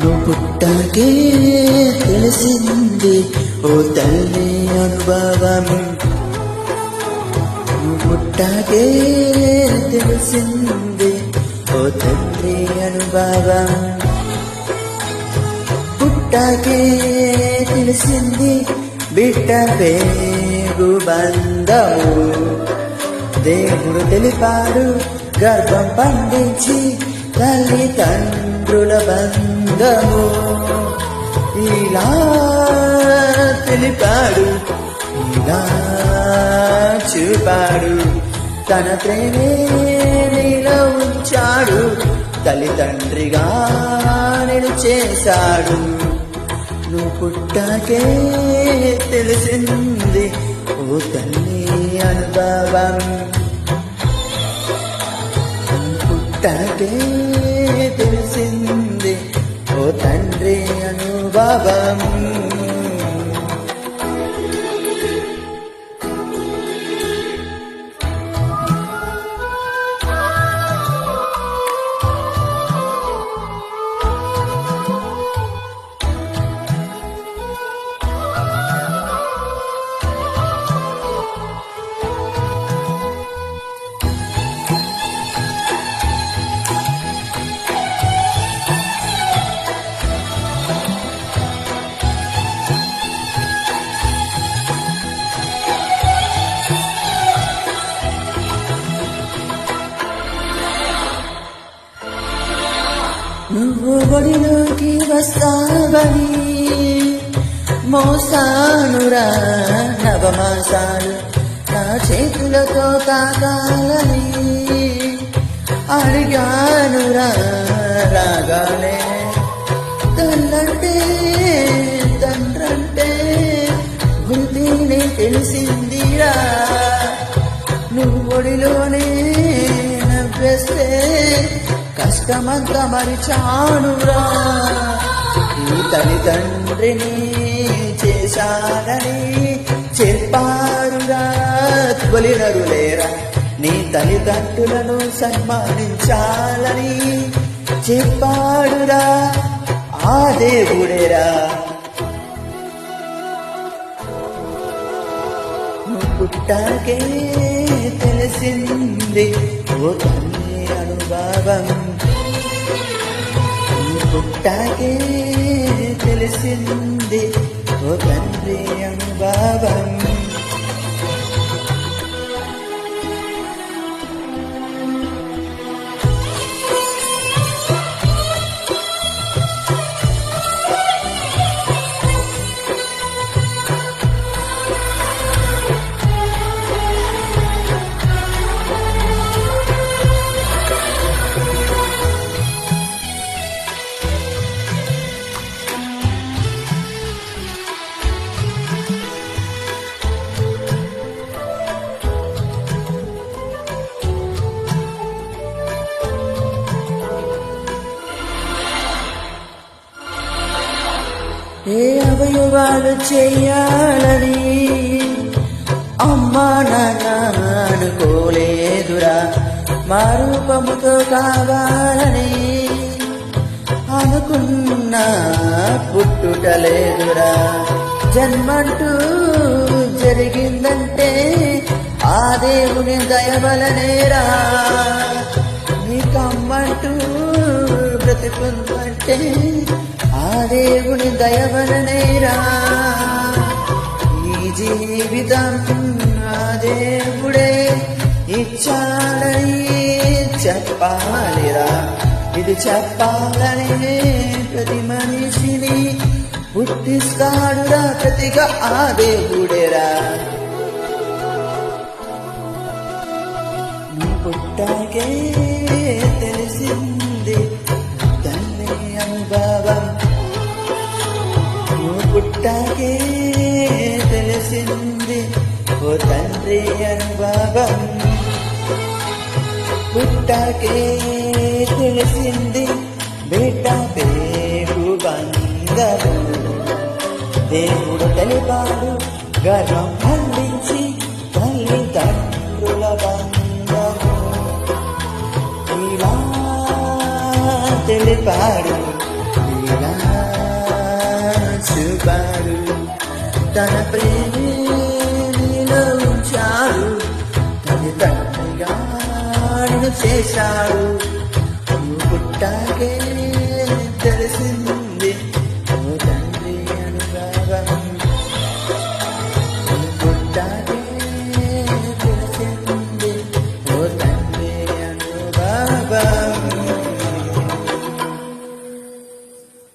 నువ్వు పుట్టాకే తెలిసింది ఓ తల్లి అనుభవం. నువ్వు పుట్టాకే తెలిసింది ఓ తల్లి అనుభవం. పుట్టాకే తెలిసింది బిడ్డ పేరు బంధము. దేవుడు తెలిపాడు గర్భం పండించి తల్లిదండ్రుల బంధము. ఇలా తెలిపాడు, ఇలా చూపాడు, తన ప్రేమే నీలో ఉంచాడు, తల్లిదండ్రిగా నేను చేశాడు. నువ్వు పుట్టాకే తెలిసింది ఓ తల్లి అనుభవం. పుట్టాకే తెలిసింది ఓ తండ్రి అనుభవం. నువ్వు ఒడిలోకి వస్తావని మోసానురా నవమాసాలు నా చేతులతో తాకాలని అడిగానురా రాగానే. తల్లంటే తండ్రంటే గుర్తిని తెలిసిందిరా. నువ్వు ఒడిలోనే నవ్వేస్తే కష్టమంతా మరిచానురా. నీ తల్లిదండ్రిని చేశానని చెప్పారురా తొలినరులేరా. నీ తల్లిదండ్రులను సన్మానించాలని చెప్పాడురా ఆ దేవుడేరా. నువ్వు పుట్టాకే తెలిసింది ఓ తల్లి అనుభవం. పుట్టాకే తెలిసింది ఓ తండ్రి అనుభవం. ఏ అవయవాలు చెయ్యాలని అమ్మా నాన్న అనుకోలేదురా. మా రూపముతో కావాలని అనుకున్నా పుట్టుటలేదురా. జన్మంటూ జరిగిందంటే ఆ దేవుని దయవలనేరా. నీకమ్మంటూ బ్రతికుందంటే ఆ దేవుని దయవలనేరా. ఈ జీవితం ఆ దేవుడే ఇచ్చాడని చెప్పాలిరా. ఇది చెప్పాలనే ప్రతి మనిషిని పుట్టిస్తాడురా ప్రతిగా ఆ దేవుడేరా. నీ పుట్టాకే తెలిసింది తల్లి అనుభవం. పుట్టాకే తెలిసింది ఓ తండ్రి అనుభవం. పుట్టాకే తెలిసింది బిడ్డ పేరు బంధము. దేవుడు తెలిపాడు గర్వం పండించి తల్లిదండ్రుల బంధము. ఇలా తెలిపాడు, ఇలా తన ప్రేమే నీలో ఉంచాడు, తల్లి తండ్రిగా నిన్ను చేశాడు. నువ్వు పుట్టాకే